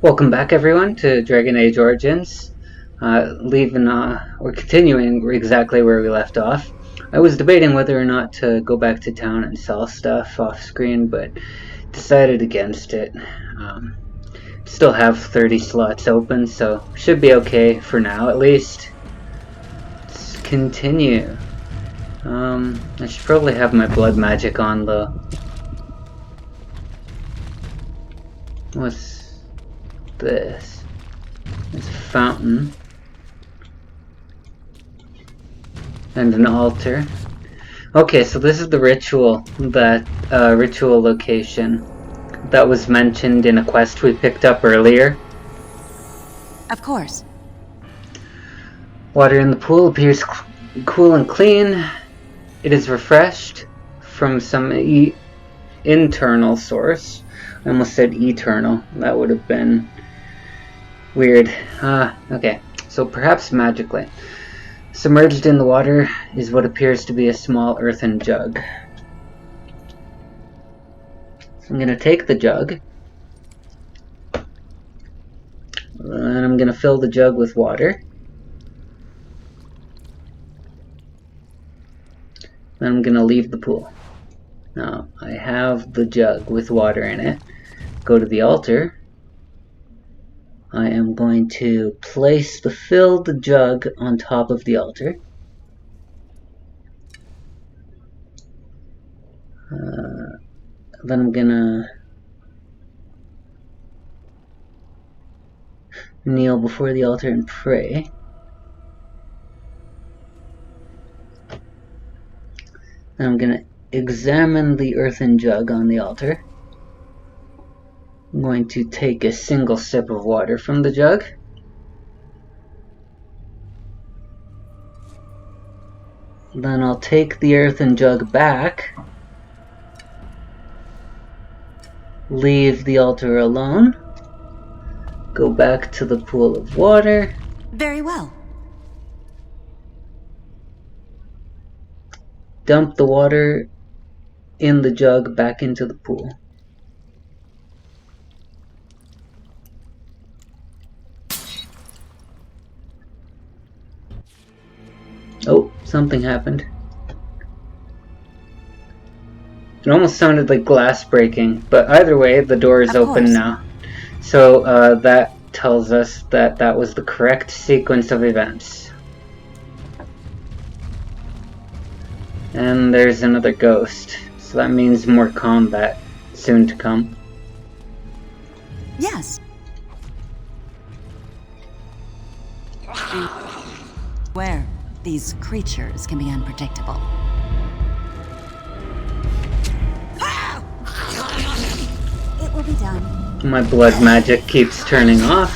Welcome back, everyone, to Dragon Age Origins. We're continuing exactly where we left off. I was debating whether or not to go back to town and sell stuff off screen, but decided against it. Still have 30 slots open, so should be okay for now, at least. Let's continue. I should probably have my blood magic on, though. What's this? There's a fountain. And an altar. Okay, so this is the ritual location that was mentioned in a quest we picked up earlier. Of course. Water in the pool appears cool and clean. It is refreshed from some internal source. I almost said eternal. That would have been weird. Okay, so perhaps magically. Submerged in the water is what appears to be a small earthen jug. So I'm going to take the jug, and I'm going to fill the jug with water. Then I'm going to leave the pool. Now, I have the jug with water in it. Go to the altar. I am going to place the filled jug on top of the altar. Then I'm gonna kneel before the altar and pray. Then I'm gonna examine the earthen jug on the altar. I'm going to take a single sip of water from the jug. Then I'll take the earthen jug back. Leave the altar alone. Go back to the pool of water. Very well. Dump the water in the jug back into the pool. Oh, something happened. It almost sounded like glass breaking, but either way, the door is open now. So that tells us that that was the correct sequence of events. And there's another ghost, so that means more combat soon to come. Yes. Where these creatures can be unpredictable. It will be done. My blood magic keeps turning off.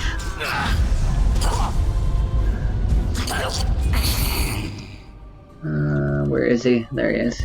Where is he? There he is.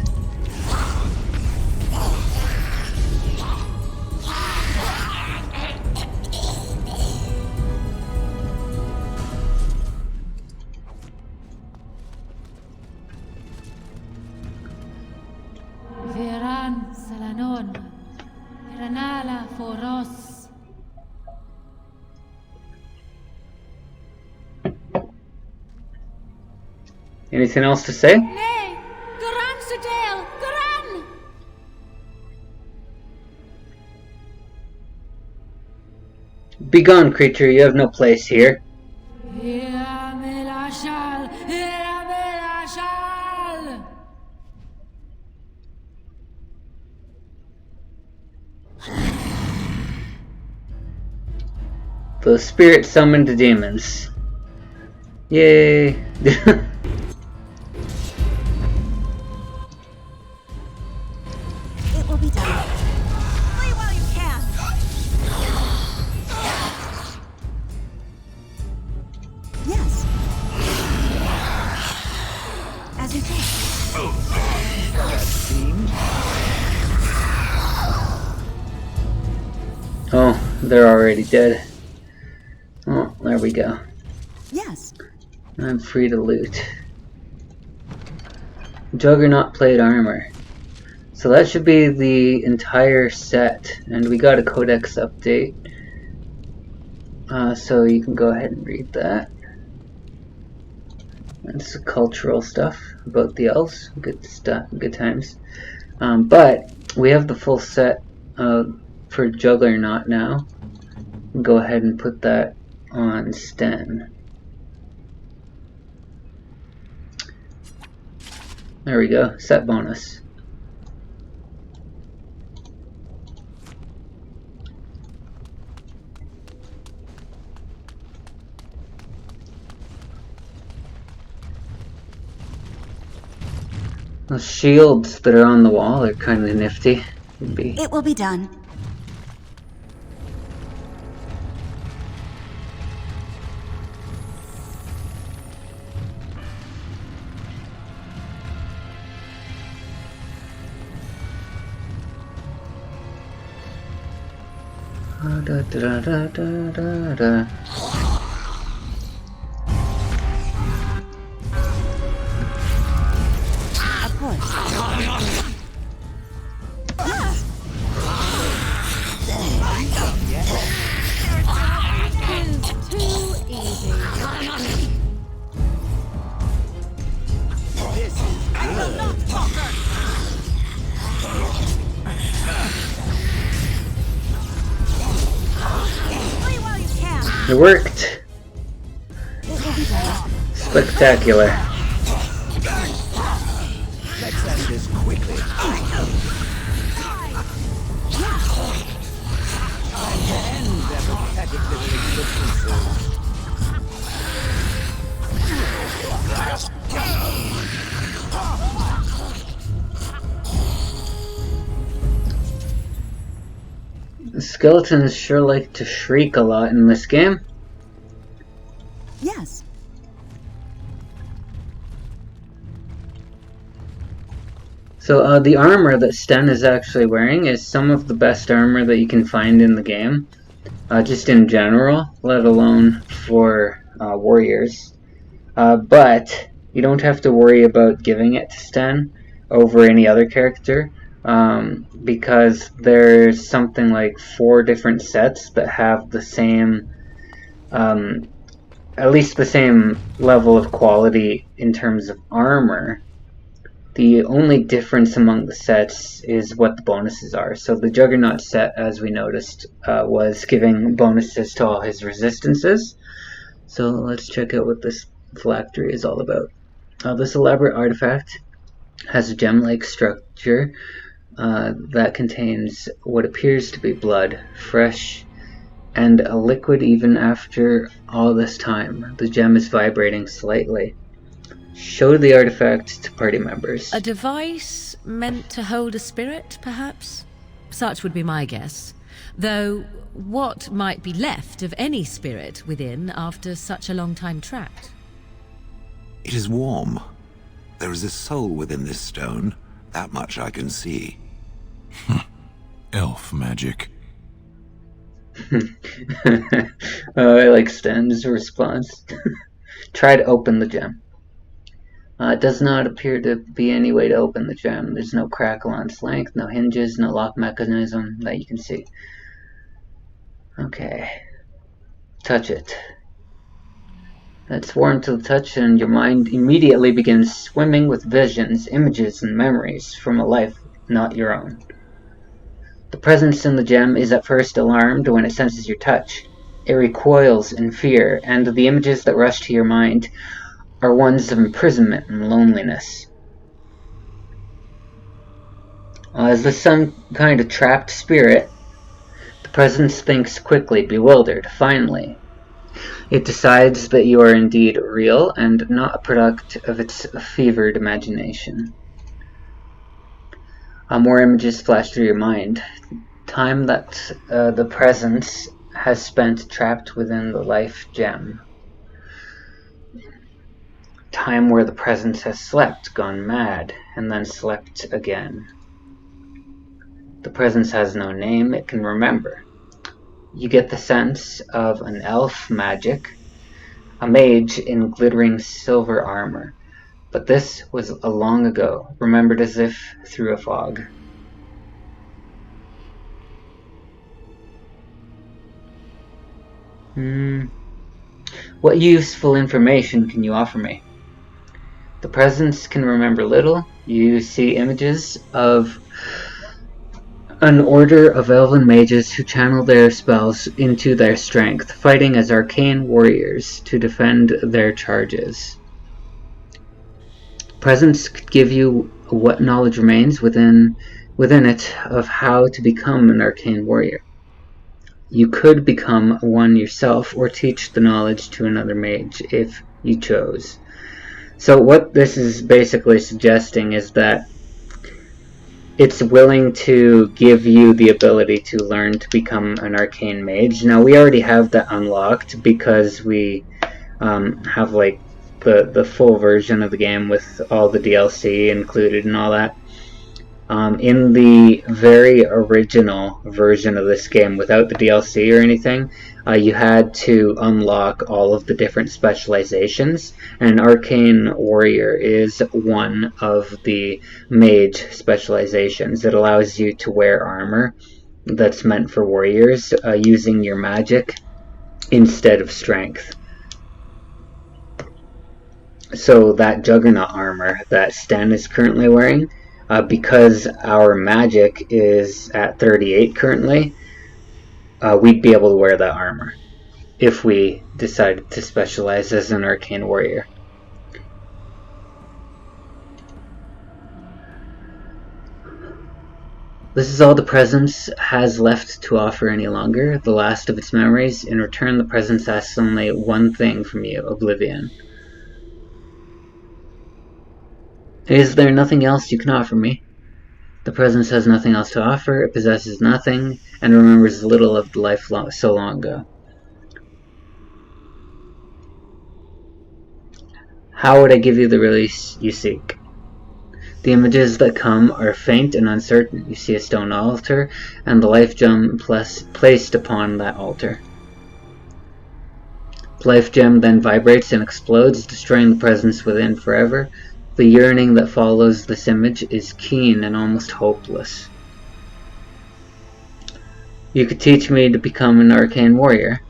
Anything else to say? Begone, creature, you have no place here. The spirit summoned the demons. Yay! It will be done. Play while you can. Yes. As you say. Oh, they're already dead. Oh, there we go. Yes. I'm free to loot. Juggernaut plate armor. So that should be the entire set, and we got a codex update. So you can go ahead and read that. That's the cultural stuff about the elves. Good stuff, good times. But we have the full set for Juggernaut now. Go ahead and put that on Sten. There we go, set bonus. Those shields that are on the wall are kind of nifty. It will be done. Da, da, da, da, da, da. Of course. Too easy. I will not falter. Play while you can. It worked! It will be done. Spectacular. Let's end this quickly. End their pathetic little existences. The skeletons sure like to shriek a lot in this game. Yes. So the armor that Sten is actually wearing is some of the best armor that you can find in the game. Just in general, let alone for warriors. But you don't have to worry about giving it to Sten over any other character, because there's something like 4 different sets that have the same, at least the same level of quality in terms of armor. The only difference among the sets is what the bonuses are. So the Juggernaut set, as we noticed, was giving bonuses to all his resistances. So let's check out what this phylactery is all about. This elaborate artifact has a gem-like structure that contains what appears to be blood, fresh and a liquid even after all this time. The gem is vibrating slightly. Show the artifact to party members. A device meant to hold a spirit, perhaps? Such would be my guess. Though, what might be left of any spirit within after such a long time trapped? It is warm. There is a soul within this stone. That much I can see. Elf magic. I like Sten's response. Try to open the gem. It does not appear to be any way to open the gem. There's no crackle on its length, no hinges, no lock mechanism that you can see. Okay. Touch it. That's warm to the touch, and your mind immediately begins swimming with visions, images, and memories from a life not your own. The presence in the gem is at first alarmed when it senses your touch. It recoils in fear, and the images that rush to your mind are ones of imprisonment and loneliness. As the some kind of trapped spirit, the presence thinks quickly, bewildered. Finally, it decides that you are indeed real and not a product of its fevered imagination. More images flash through your mind. Time that the presence has spent trapped within the life gem. Time where the presence has slept, gone mad, and then slept again. The presence has no name it can remember. You get the sense of an elf magic, a mage in glittering silver armor. But this was a long ago, remembered as if through a fog. What useful information can you offer me? The presence can remember little. You see images of an order of elven mages who channel their spells into their strength, fighting as arcane warriors to defend their charges. Presence could give you what knowledge remains within it of how to become an arcane warrior. You could become one yourself or teach the knowledge to another mage if you chose. So what this is basically suggesting is that it's willing to give you the ability to learn to become an arcane mage. Now we already have that unlocked because we have like the full version of the game with all the DLC included and all that. In the very original version of this game, without the DLC or anything, you had to unlock all of the different specializations, and Arcane Warrior is one of the mage specializations. It allows you to wear armor that's meant for warriors, using your magic instead of strength. So that Juggernaut armor that Sten is currently wearing, because our magic is at 38 currently, we'd be able to wear that armor if we decided to specialize as an arcane warrior. This is all the presence has left to offer any longer, the last of its memories. In return, the presence asks only one thing from you, oblivion. Is there nothing else you can offer me? The presence has nothing else to offer, it possesses nothing, and remembers little of the life so long ago. How would I give you the release you seek? The images that come are faint and uncertain. You see a stone altar, and the life gem placed upon that altar. The life gem then vibrates and explodes, destroying the presence within forever. The yearning that follows this image is keen and almost hopeless. You could teach me to become an arcane warrior.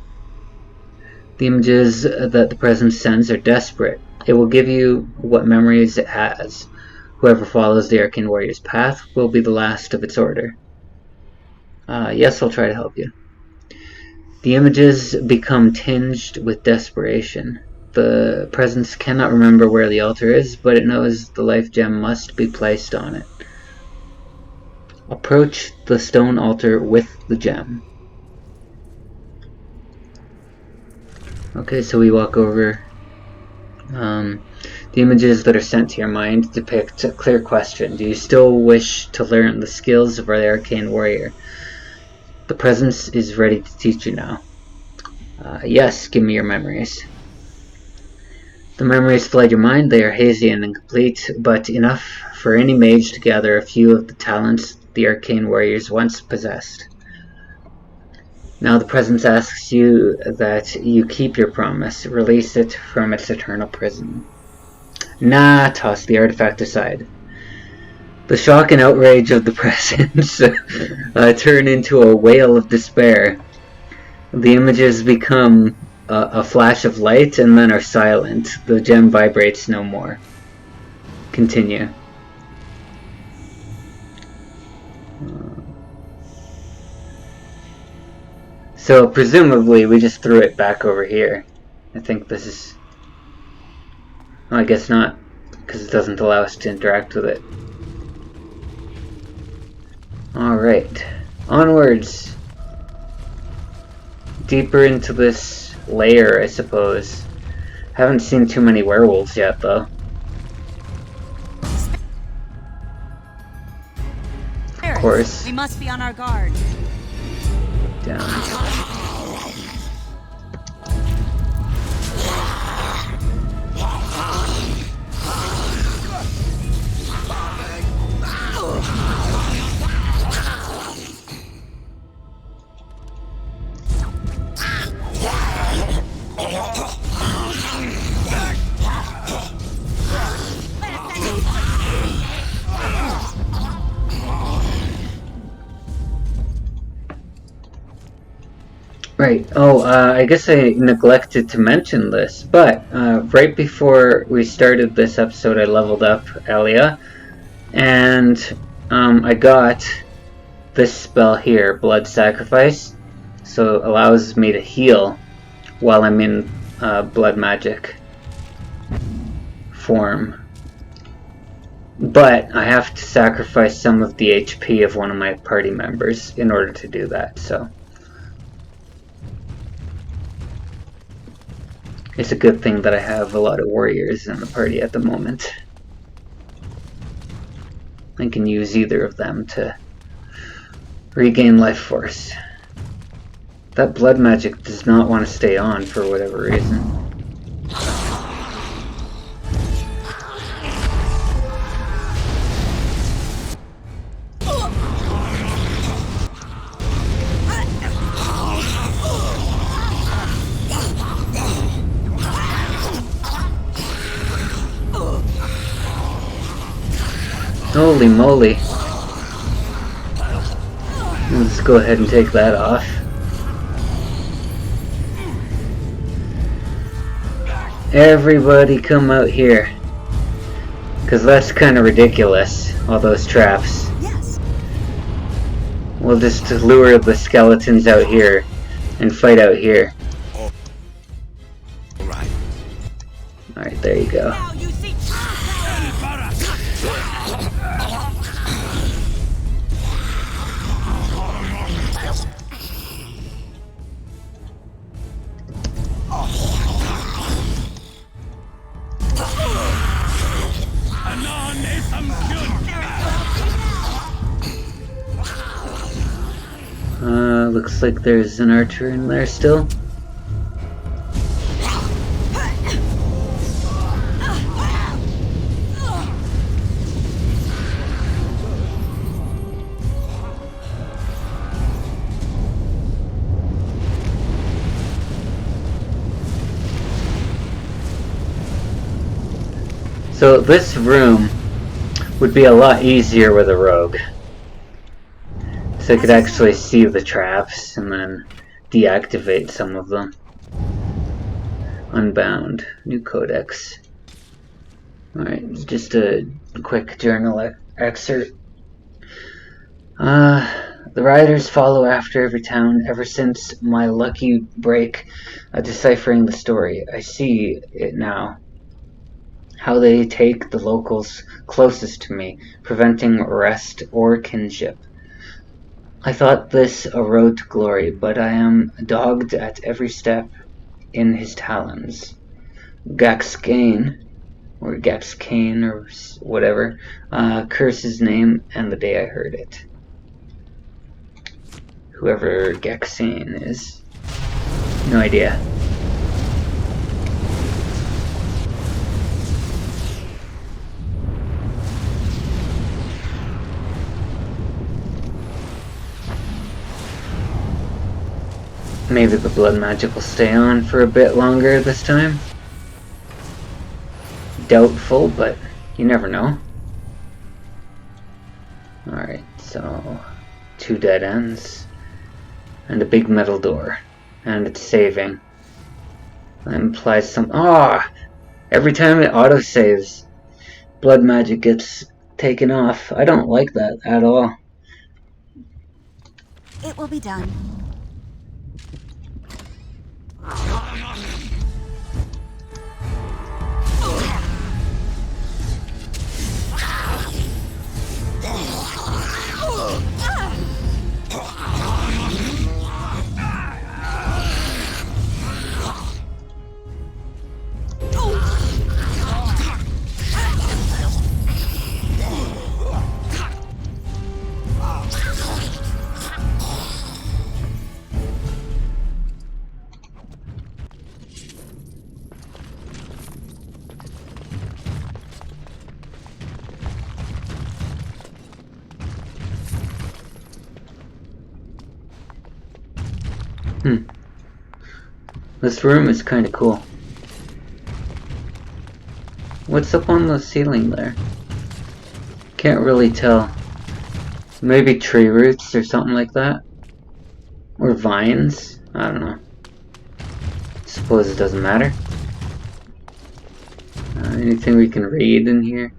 The images that the presence sends are desperate. It will give you what memories it has. Whoever follows the arcane warrior's path will be the last of its order. Yes, I'll try to help you. The images become tinged with desperation. The presence cannot remember where the altar is, but it knows the life gem must be placed on it. Approach the stone altar with the gem. Okay, so we walk over. The images that are sent to your mind depict a clear question. Do you still wish to learn the skills of the arcane warrior? The presence is ready to teach you now. Yes, give me your memories. The memories flood your mind. They are hazy and incomplete, but enough for any mage to gather a few of the talents the arcane warriors once possessed. Now the presence asks you that you keep your promise, release it from its eternal prison. Nah, toss the artifact aside. The shock and outrage of the presence turn into a wail of despair. The images become a flash of light and then are silent. The gem vibrates no more. Continue. So presumably we just threw it back over here. I think this is... Well, I guess not, because it doesn't allow us to interact with it. Alright, onwards. Deeper into this lair, I suppose. Haven't seen too many werewolves yet, though. Of course. We must be on our guard. Down. Right. Oh, I guess I neglected to mention this, but right before we started this episode, I leveled up Elia, and I got this spell here, Blood Sacrifice, so it allows me to heal while I'm in blood magic form. But I have to sacrifice some of the HP of one of my party members in order to do that, so it's a good thing that I have a lot of warriors in the party at the moment. I can use either of them to regain life force. That blood magic does not want to stay on for whatever reason. Holy moly. Let's go ahead and take that off. Everybody come out here. Because that's kind of ridiculous, all those traps. Yes. We'll just lure the skeletons out here and fight out here. Alright. Alright, there you go. Now you see. Looks like there's an archer in there still. So this room would be a lot easier with a rogue. So I could actually see the traps and then deactivate some of them. Unbound. New codex. Alright, just a quick journal excerpt. The riders follow after every town ever since my lucky break deciphering the story. I see it now. How they take the locals closest to me, preventing rest or kinship. I thought this a road to glory, but I am dogged at every step in his talons. Gaxkane, or Gaxkane, or whatever, curse his name and the day I heard it. Whoever Gaxkane is. No idea. Maybe the blood magic will stay on for a bit longer this time. Doubtful, but you never know. Alright, so 2 dead ends and a big metal door. And it's saving. That implies some... every time it autosaves, blood magic gets taken off. I don't like that at all. It will be done. This room is kind of cool. What's up on the ceiling there? Can't really tell. Maybe tree roots or something like that? Or vines? I don't know. Suppose it doesn't matter. Anything we can read in here?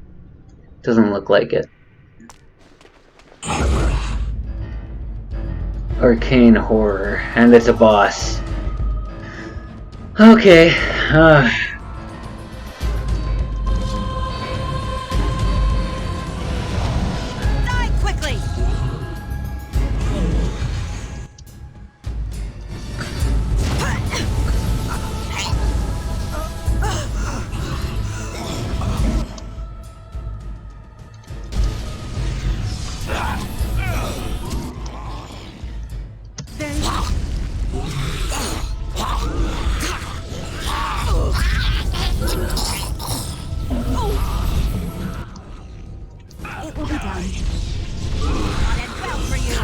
Doesn't look like it. Arcane horror, and it's a boss. Okay. Die quickly! It will be done. Not end well for you.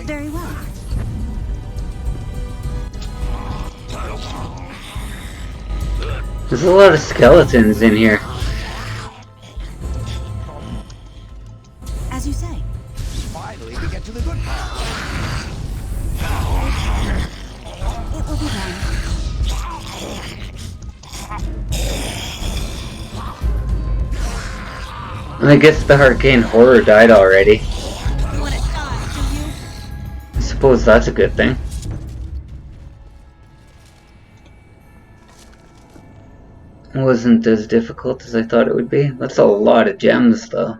Very well. There's a lot of skeletons in here. As you say. Finally, we get to the good part. It will be done. I guess the arcane horror died already. You want to die, do you? I suppose that's a good thing. It wasn't as difficult as I thought it would be. That's a lot of gems, though.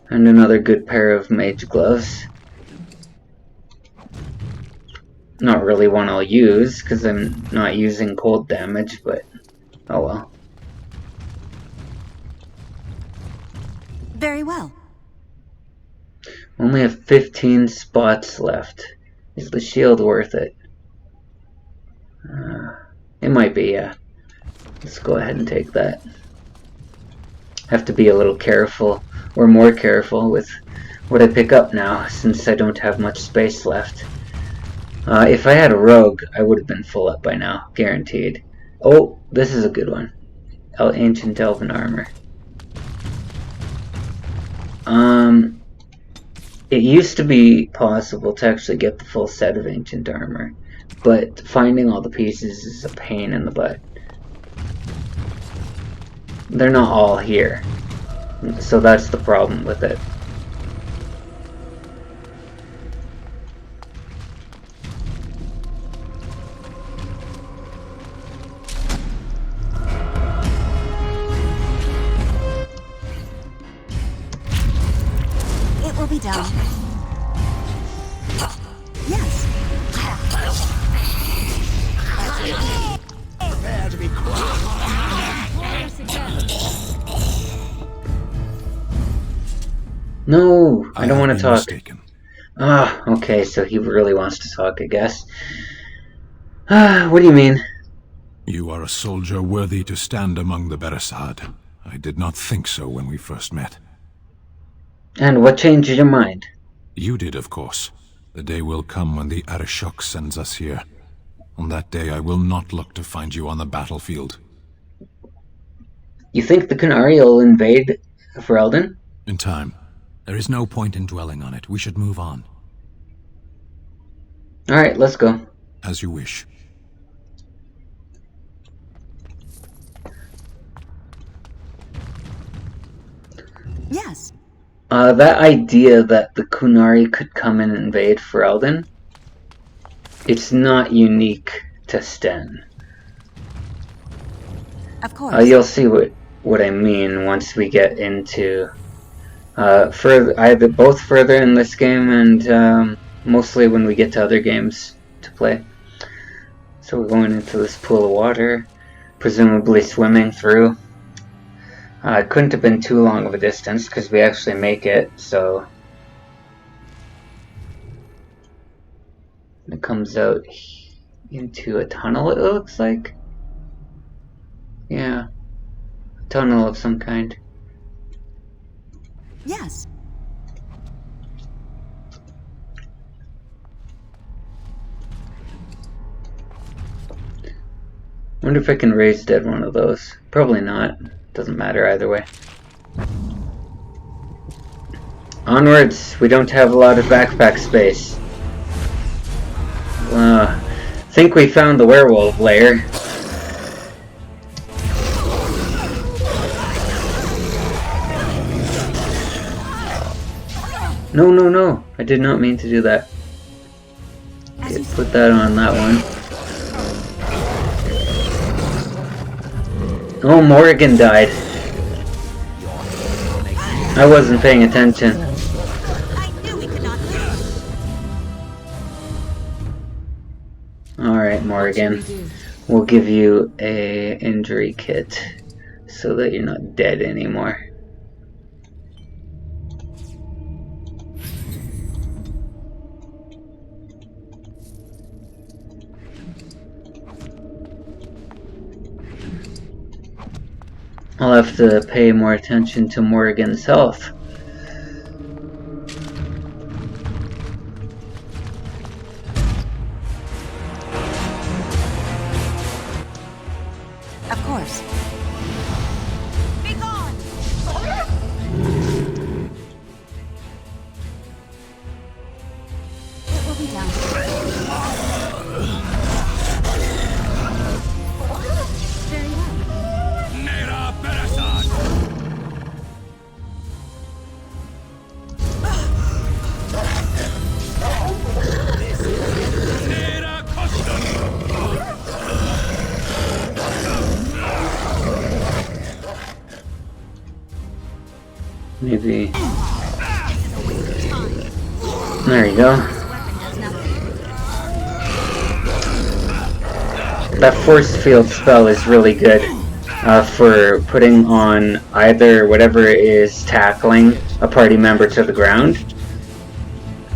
And another good pair of mage gloves. Not really one I'll use, because I'm not using cold damage, but oh well. Very well. Only have 15 spots left. Is the shield worth it? It might be, yeah. Let's go ahead and take that. Have to be a little careful, or more careful, with what I pick up now, since I don't have much space left. If I had a rogue, I would have been full up by now, guaranteed. Oh, this is a good one. Ancient Elven Armor. It used to be possible to actually get the full set of Ancient Armor, but finding all the pieces is a pain in the butt. They're not all here, so that's the problem with it. It will be done. Yes. Prepare to be crushed. No, I don't want to talk. Mistaken. Ah, okay, so he really wants to talk, I guess. What do you mean? You are a soldier worthy to stand among the Beresad. I did not think so when we first met. And what changed your mind? You did, of course. The day will come when the Arishok sends us here. On that day, I will not look to find you on the battlefield. You think the Qunari will invade Ferelden? In time. There is no point in dwelling on it. We should move on. Alright, let's go. As you wish. Yes. That idea that the Qunari could come and invade Ferelden, it's not unique to Sten. Of course. You'll see what I mean once we get into both further in this game and mostly when we get to other games to play. So we're going into this pool of water, presumably swimming through. It couldn't have been too long of a distance because we actually make it, so it comes out into a tunnel, it looks like. Yeah, a tunnel of some kind. Yes. Wonder if I can raise dead one of those. Probably not. Doesn't matter either way. Onwards! We don't have a lot of backpack space. Think we found the werewolf lair. No, no, no! I did not mean to do that. Okay, put that on that one. Oh, Morrigan died. I wasn't paying attention. Alright, Morrigan. We'll give you a injury kit so that you're not dead anymore. I'll have to pay more attention to Morrigan's health. Of course. Be gone! It will be done. Very well. Nera Berasan! Nera Kostan! Maybe. There you go. That force field spell is really good for putting on either whatever is tackling a party member to the ground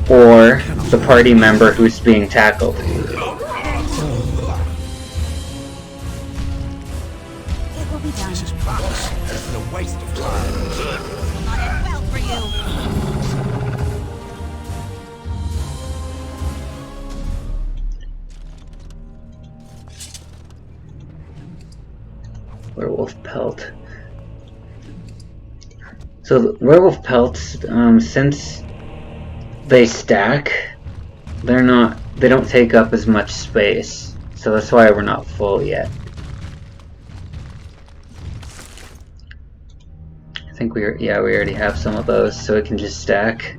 or the party member who's being tackled. It will be done. This is box. This is a waste of time. Not end well for you. Werewolf pelt. So the werewolf pelts, since they stack, they don't take up as much space. So that's why we're not full yet. I think we already have some of those, so it can just stack.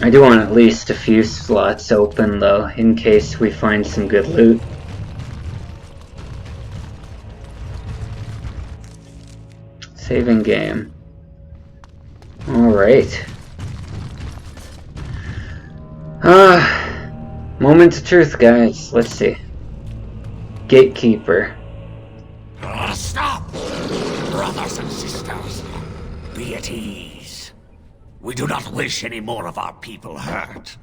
I do want at least a few slots open though, in case we find some good loot. Saving game. Alright. Moment of truth, guys. Let's see. Gatekeeper. Stop! Brothers and sisters, be at ease. We do not wish any more of our people hurt.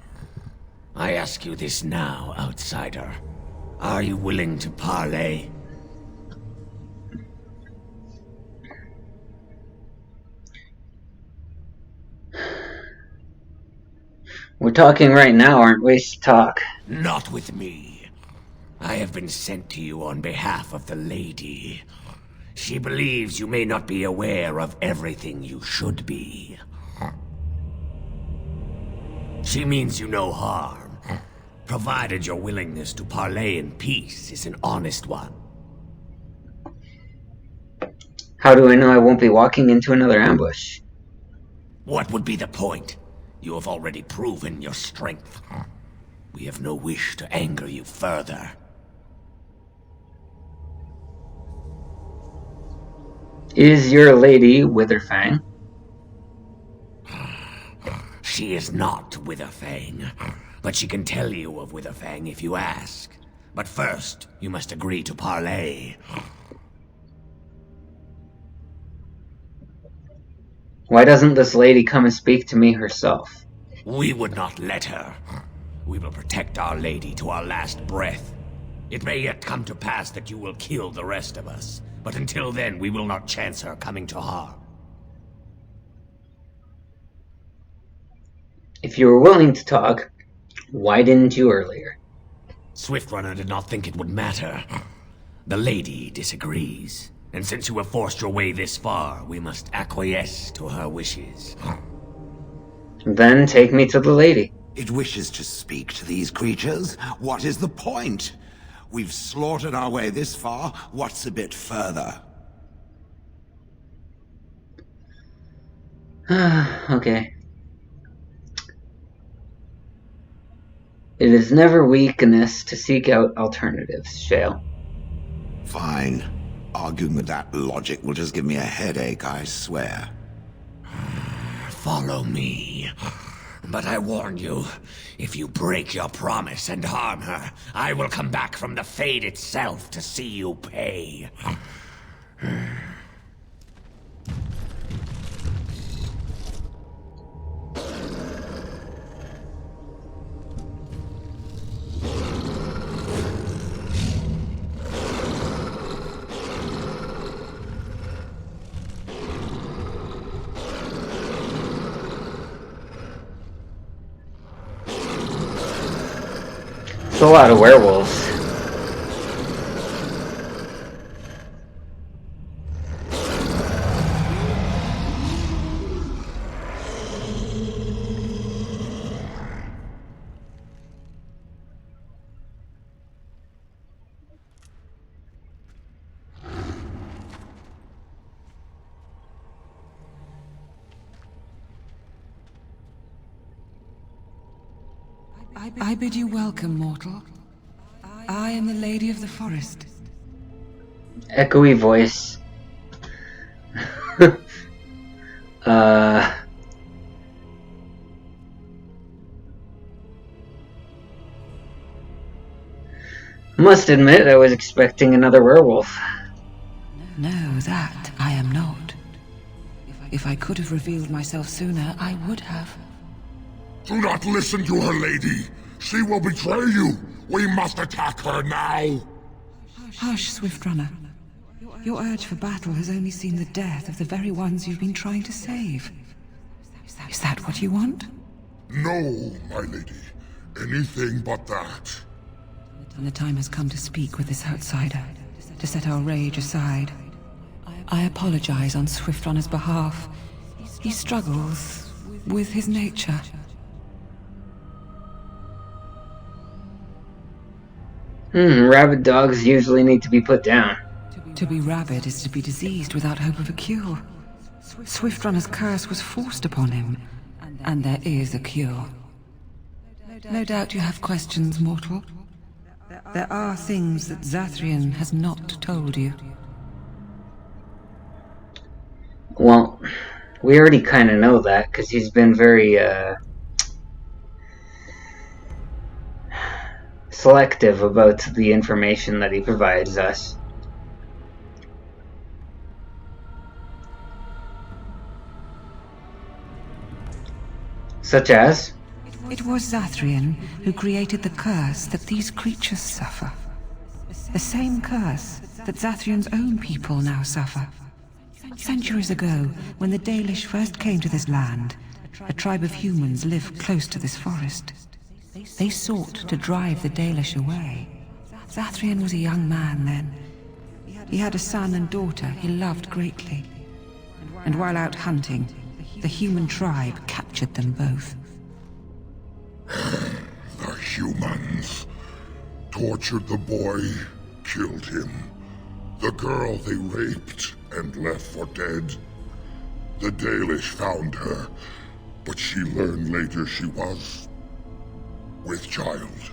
I ask you this now, outsider. Are you willing to parley? We're talking right now, aren't we? Talk. Not with me. I have been sent to you on behalf of the lady. She believes you may not be aware of everything you should be. She means you no harm, provided your willingness to parley in peace is an honest one. How do I know I won't be walking into another ambush? What would be the point? You have already proven your strength. We have no wish to anger you further. Is your lady Witherfang? She is not Witherfang, but she can tell you of Witherfang if you ask. But first, you must agree to parley. Why doesn't this lady come and speak to me herself? We would not let her. We will protect our lady to our last breath. It may yet come to pass that you will kill the rest of us, but until then we will not chance her coming to harm. If you were willing to talk, why didn't you earlier? Swiftrunner did not think it would matter. The lady disagrees. And since you have forced your way this far, we must acquiesce to her wishes. Then take me to the lady. It wishes to speak to these creatures? What is the point? We've slaughtered our way this far. What's a bit further? Okay. It is never weakness to seek out alternatives, Shale. Fine. Arguing with that logic will just give me a headache, I swear. Follow me. But I warn you, if you break your promise and harm her, I will come back from the Fade itself to see you pay. It's a lot of werewolves. I bid you welcome, mortal. I am the Lady of the Forest. Echoey voice. Must admit, I was expecting another werewolf. No, that I am not. If I could have revealed myself sooner, I would have. Do not listen to her, lady. She will betray you. We must attack her now. Hush, Swiftrunner. Your urge for battle has only seen the death of the very ones you've been trying to save. Is that what you want? No, my lady. Anything but that. And the time has come to speak with this outsider, to set our rage aside. I apologize on Swiftrunner's behalf. He struggles with his nature. Rabid dogs usually need to be put down. To be rabid is to be diseased without hope of a cure. Swiftrunner's curse was forced upon him, and there is a cure. No doubt you have questions, mortal. There are things that Zathrian has not told you. Well, we already kind of know that, because he's been very, selective about the information that he provides us. Such as? It was Zathrian who created the curse that these creatures suffer. The same curse that Zathrian's own people now suffer. Centuries ago, when the Dalish first came to this land, a tribe of humans lived close to this forest. They sought to drive the Dalish away. Zathrian was a young man then. He had a son and daughter he loved greatly. And while out hunting, the human tribe captured them both. The humans tortured the boy, killed him. The girl they raped and left for dead. The Dalish found her, but she learned later she was with child.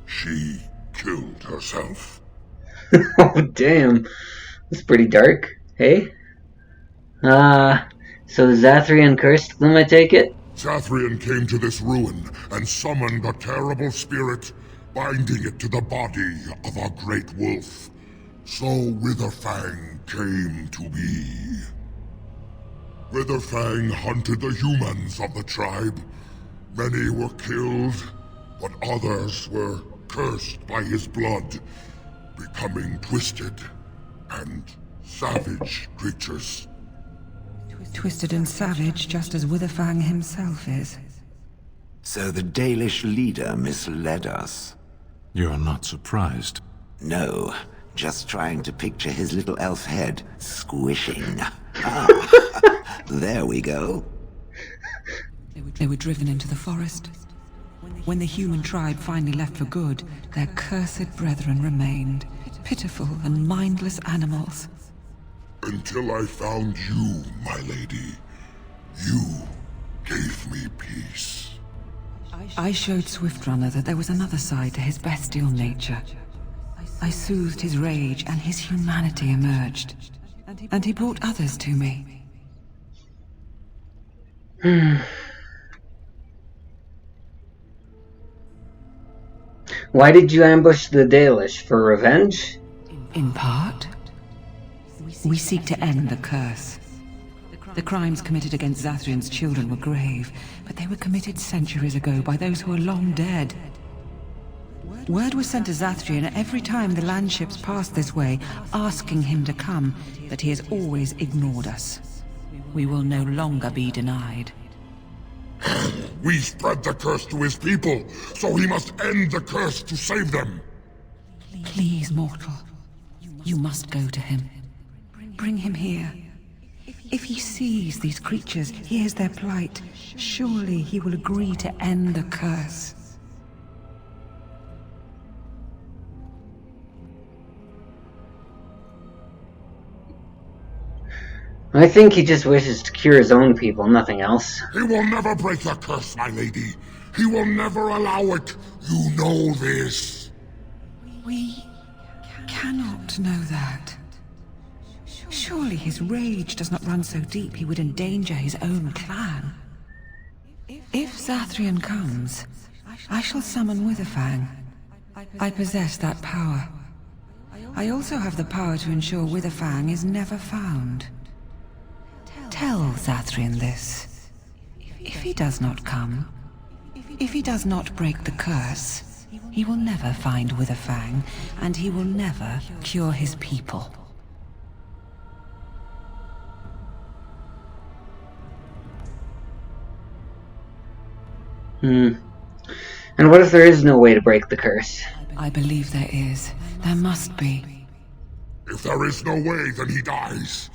She killed herself. Oh, damn. That's pretty dark, hey? So Zathrian cursed them, I take it? Zathrian came to this ruin and summoned a terrible spirit, binding it to the body of a great wolf. So Witherfang came to be. Witherfang hunted the humans of the tribe. Many were killed, but others were cursed by his blood, becoming twisted and savage creatures. Twisted and savage, just as Witherfang himself is. So the Dalish leader misled us. You're not surprised. No, just trying to picture his little elf head squishing. Ah, there we go. They were driven into the forest. When the human tribe finally left for good, their cursed brethren remained, pitiful and mindless animals. Until I found you, my lady. You gave me peace. I showed Swiftrunner that there was another side to his bestial nature. I soothed his rage and his humanity emerged. And he brought others to me. Why did you ambush the Dalish? For revenge? In part, we seek to end the curse. The crimes committed against Zathrian's children were grave, but they were committed centuries ago by those who are long dead. Word was sent to Zathrian every time the landships passed this way, asking him to come, but he has always ignored us. We will no longer be denied. We spread the curse to his people, so he must end the curse to save them. Please, mortal. You must go to him. Bring him here. If he sees these creatures, hears their plight, surely he will agree to end the curse. I think he just wishes to cure his own people, nothing else. He will never break the curse, my lady. He will never allow it. You know this. We cannot know that. Surely his rage does not run so deep he would endanger his own clan. If Zathrian comes, I shall summon Witherfang. I possess that power. I also have the power to ensure Witherfang is never found. Tell Zathrian this. If he does not come, if he does not break the curse, he will never find Witherfang, and he will never cure his people. And what if there is no way to break the curse? I believe there is. There must be. If there is no way, then he dies.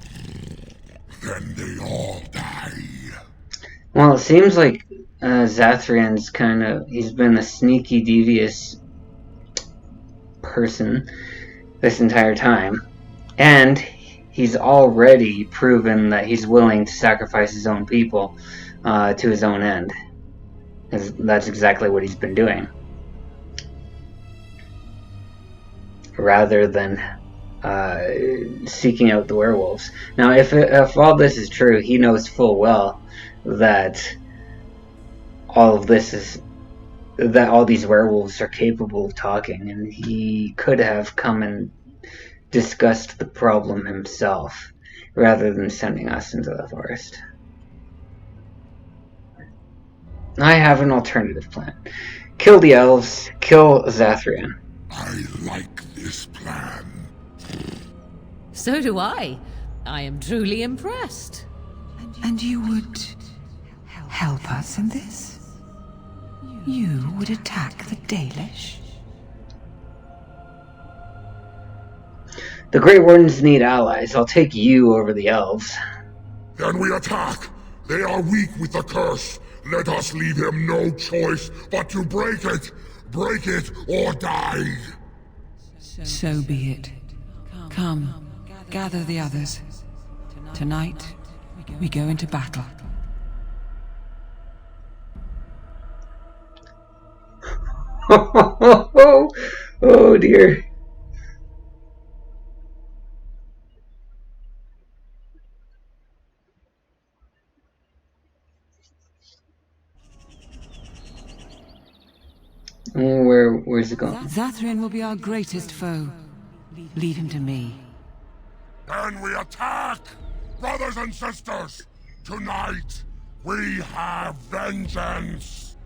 Then they all die. Well, it seems like Zathrian's he's been a sneaky, devious person this entire time. And he's already proven that he's willing to sacrifice his own people to his own end. That's exactly what he's been doing. Rather than seeking out the werewolves. Now, if all this is true, he knows full well that all these werewolves are capable of talking, and he could have come and discussed the problem himself, rather than sending us into the forest. I have an alternative plan. Kill the elves, kill Zathrian. I like this plan. So do I. I am truly impressed. And you would help us in this? You would attack the Dalish? The Grey Wardens need allies. I'll take you over the elves. Then we attack. They are weak with the curse. Let us leave him no choice but to break it. Break it or die. So be it. Come, gather the others. Tonight, we go into battle. Oh dear. Where's it going? Zathrian will be our greatest foe. Leave him to me. Then we attack! Brothers and sisters, tonight we have vengeance!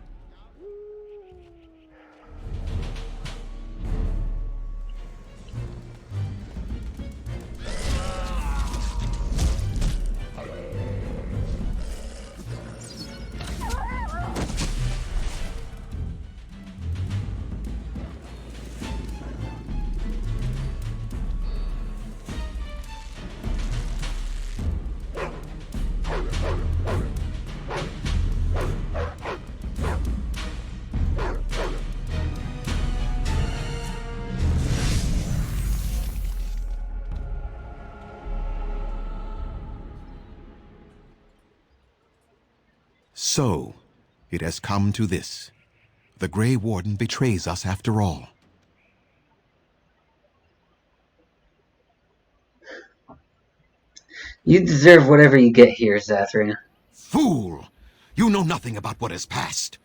So, it has come to this. The Grey Warden betrays us after all. You deserve whatever you get here, Zathrian. Fool! You know nothing about what has passed.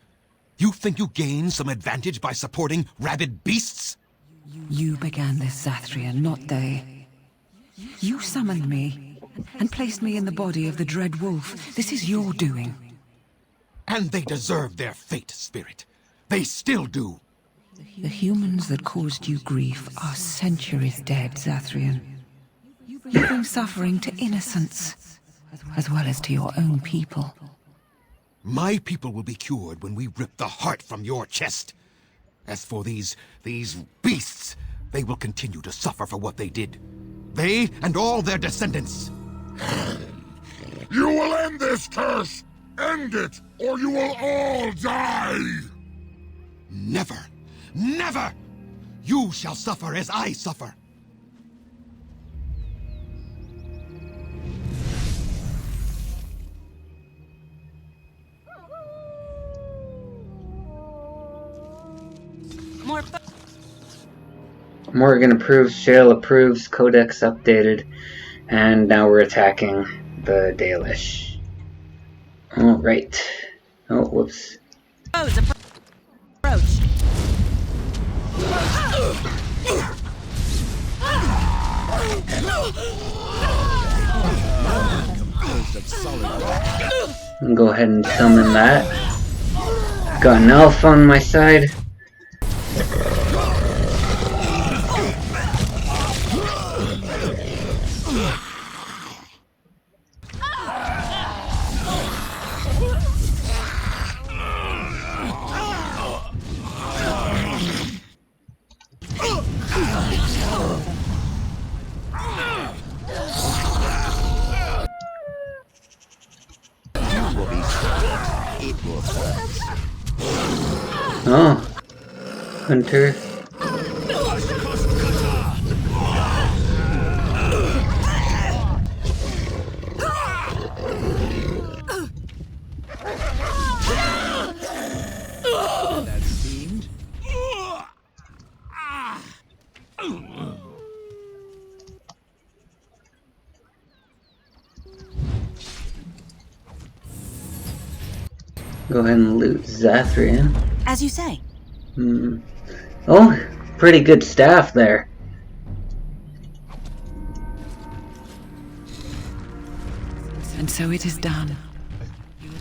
You think you gain some advantage by supporting rabid beasts? You began this, Zathrian, not they. You summoned me and placed me in the body of the Dread Wolf. This is your doing. And they deserve their fate, Spirit. They still do. The humans that caused you grief are centuries dead, Zathrian. You bring suffering to innocents, as well as to your own people. My people will be cured when we rip the heart from your chest. As for these beasts, they will continue to suffer for what they did. They and all their descendants. You will end this curse! End it, or you will all die! Never! Never! You shall suffer as I suffer. Morgan approves, Shale approves, Codex updated, and now we're attacking the Dalish. Alright. Oh, whoops. Approach. I'll go ahead and summon that. Got an elf on my side. Oh, Hunter. Go ahead and loot Zathrian. As you say. Oh, pretty good staff there. And so it is done.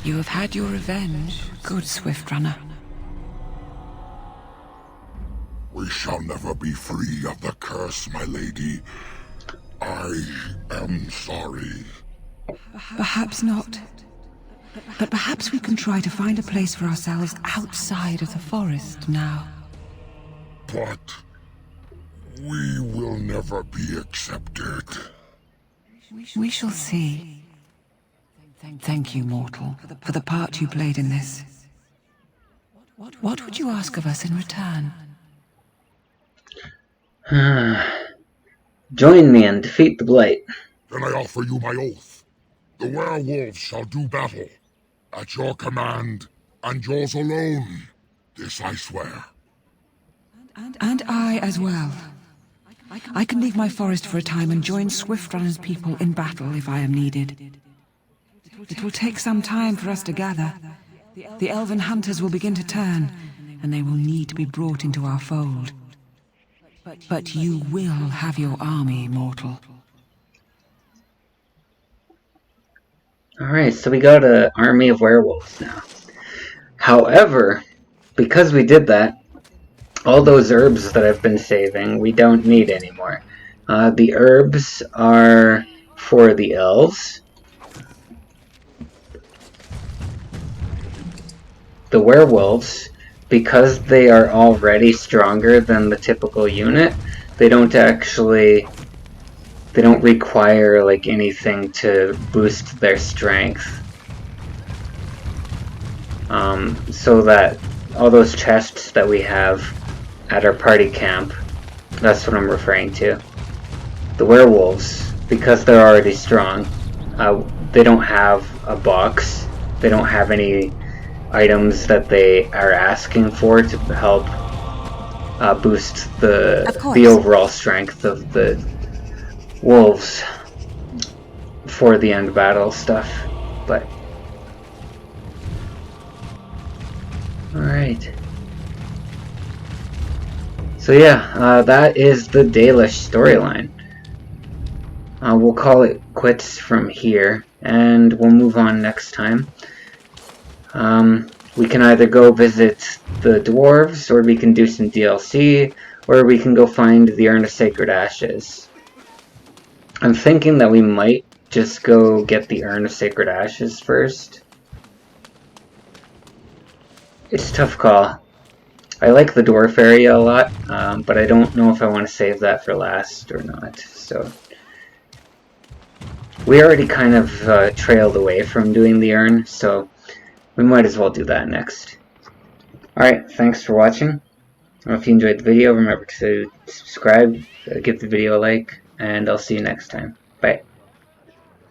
You have had your revenge, good Swift Runner. We shall never be free of the curse, my lady. I am sorry. Perhaps not. But perhaps we can try to find a place for ourselves outside of the forest now. But we will never be accepted. We shall see. Thank you, mortal, for the part you played in this. What would you ask of us in return? Join me and defeat the Blight. Then I offer you my oath. The werewolves shall do battle. At your command, and yours alone. This I swear. And I as well. I can leave my forest for a time and join Swift Runner's people in battle if I am needed. It will take some time for us to gather. The elven hunters will begin to turn, and they will need to be brought into our fold. But you will have your army, mortal. Alright, so we got an army of werewolves now. However, because we did that, all those herbs that I've been saving, we don't need anymore. The herbs are for the elves. The werewolves, because they are already stronger than the typical unit, they don't require like anything to boost their strength. So that all those chests that we have at our party camp, that's what I'm referring to. The werewolves, because they're already strong, they don't have a box they don't have any items that they are asking for to help boost the overall strength of the wolves for the end battle stuff. But alright. So yeah, that is the Dalish storyline. We'll call it quits from here, and we'll move on next time. We can either go visit the dwarves, or we can do some DLC, or we can go find the Urn of Sacred Ashes. I'm thinking that we might just go get the Urn of Sacred Ashes first. It's a tough call. I like the dwarf area a lot, but I don't know if I want to save that for last or not, so... We already kind of trailed away from doing the urn, so we might as well do that next. Alright, thanks for watching. If you enjoyed the video, remember to subscribe, give the video a like, and I'll see you next time.